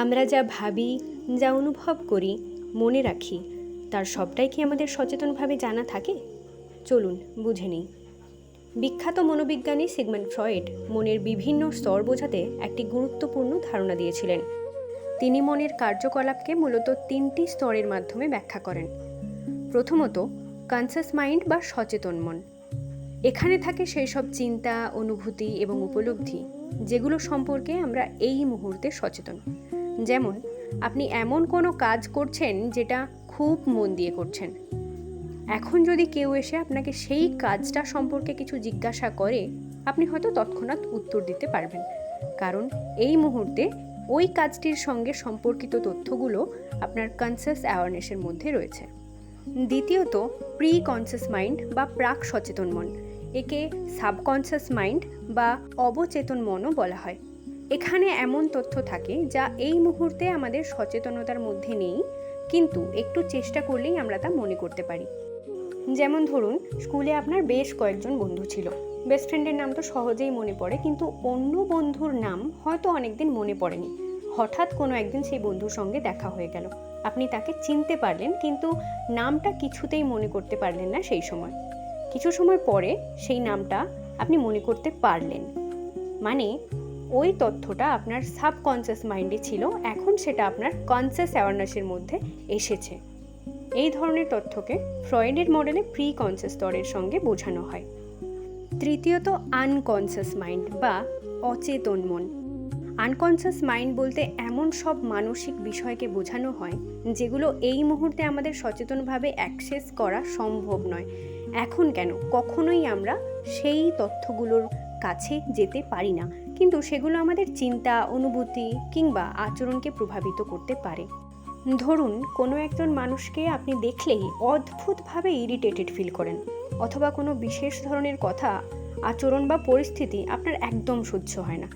আমরা যা ভাবি, যা অনুভব করি, মনে রাখি, তার সবটাই কি আমাদের সচেতনভাবে জানা থাকে? চলুন বুঝে নিই। বিখ্যাত মনোবিজ্ঞানী সিগমন্ড ফ্রয়েড মনের বিভিন্ন স্তর বোঝাতে একটি গুরুত্বপূর্ণ ধারণা দিয়েছিলেন। তিনি মনের কার্যকলাপকে মূলত 3টি স্তরের মাধ্যমে ব্যাখ্যা করেন। প্রথমত, কনসাস মাইন্ড বা সচেতন মন। এখানে থাকে সেই সব চিন্তা, অনুভূতি এবং উপলব্ধি যেগুলো সম্পর্কে আমরা এই মুহূর্তে সচেতন। যেমন, আপনি এমন কোনো কাজ করছেন যেটা খুব মন দিয়ে করছেন। এখন যদি কেউ এসে আপনাকে সেই কাজটা সম্পর্কে কিছু জিজ্ঞাসা করে, আপনি হয়তো তৎক্ষণাৎ উত্তর দিতে পারবেন, কারণ এই মুহূর্তে ওই কাজটির সঙ্গে সম্পর্কিত তথ্যগুলো আপনার কনসাস অ্যাওয়ারনেসের মধ্যে রয়েছে। দ্বিতীয়ত, প্রি কনসাস মাইন্ড বা প্রাক সচেতন মন। একে সাবকনসাস মাইন্ড বা অবচেতন মনও বলা হয়। এখানে এমন তথ্য থাকে যা এই মুহূর্তে আমাদের সচেতনতার মধ্যে নেই, কিন্তু একটু চেষ্টা করলেই আমরা তা মনে করতে পারি। যেমন ধরুন, স্কুলে আপনার বেশ কয়েকজন বন্ধু ছিল। বেস্ট ফ্রেন্ডের নাম তো সহজেই মনে পড়ে, কিন্তু অন্য বন্ধুর নাম হয়তো অনেকদিন মনে পড়েনি। হঠাৎ কোনো একদিন সেই বন্ধুর সঙ্গে দেখা হয়ে গেল। আপনি তাকে চিনতে পারলেন, কিন্তু নামটা কিছুতেই মনে করতে পারলেন না সেই সময়। কিছু সময় পরে সেই নামটা আপনি মনে করতে পারলেন। মানে, ওই তথ্যটা আপনার সাবকনসিয়াস মাইন্ডে ছিল, এখন সেটা আপনার কনসিয়াস অ্যাওয়ারনেসের মধ্যে এসেছে। এই ধরনের তথ্যকে ফ্রয়েডের মডেলে প্রি কনসিয়াস স্তরের সঙ্গে বোঝানো হয়। তৃতীয়ত, আনকনসিয়াস মাইন্ড বা অচেতন মন। আনকনসিয়াস মাইন্ড বলতে এমন সব মানসিক বিষয়কে বোঝানো হয় যেগুলো এই মুহূর্তে আমাদের সচেতনভাবে অ্যাক্সেস করা সম্ভব নয়। এখন কেন, কখনোই আমরা সেই তথ্যগুলোর কাছে যেতে পারি না, কিন্তু সেগুলো আমাদের চিন্তা, অনুভূতি কিংবা আচরণকে প্রভাবিত করতে পারে। ধরুন, কোনো একজন মানুষকে আপনি দেখলেই অদ্ভুতভাবে ইরিটেটেড ফিল করেন, অথবা কোনো বিশেষ ধরনের কথা, আচরণ বা পরিস্থিতি আপনার একদম সহ্য হয় না,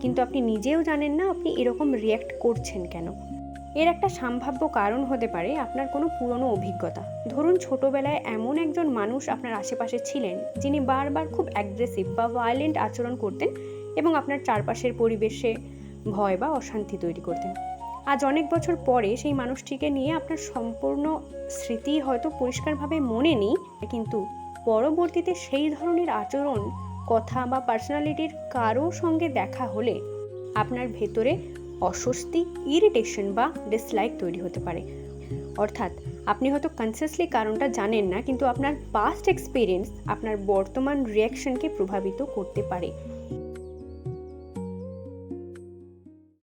কিন্তু আপনি নিজেও জানেন না আপনি এরকম রিয়্যাক্ট করছেন কেন। এর একটা সম্ভাব্য কারণ হতে পারে আপনার কোনো পুরনো অভিজ্ঞতা। ধরুন, ছোটবেলায় এমন একজন মানুষ আপনার আশেপাশে ছিলেন যিনি বারবার খুব অ্যাগ্রেসিভ বা ভায়োলেন্ট আচরণ করতেন এবং আপনার চারপাশের পরিবেশে ভয় বা অশান্তি তৈরি করতেন। আজ অনেক বছর পরে সেই মানুষটিকে নিয়ে আপনার সম্পূর্ণ স্মৃতি হয়তো পরিষ্কারভাবে মনে নেই, কিন্তু পরবর্তীতে সেই ধরনের আচরণ, কথা বা পার্সোনালিটির কারো সঙ্গে দেখা হলে আপনার ভেতরে অস্বস্তি, ইরিটেশন বা ডিসলাইক তৈরি হতে পারে। অর্থাৎ আপনি হয়তো কনসিয়াসলি কারণটা জানেন না, কিন্তু আপনার পাস্ট এক্সপিরিয়েন্স আপনার বর্তমান রিয়াকশনকে প্রভাবিত করতে পারে।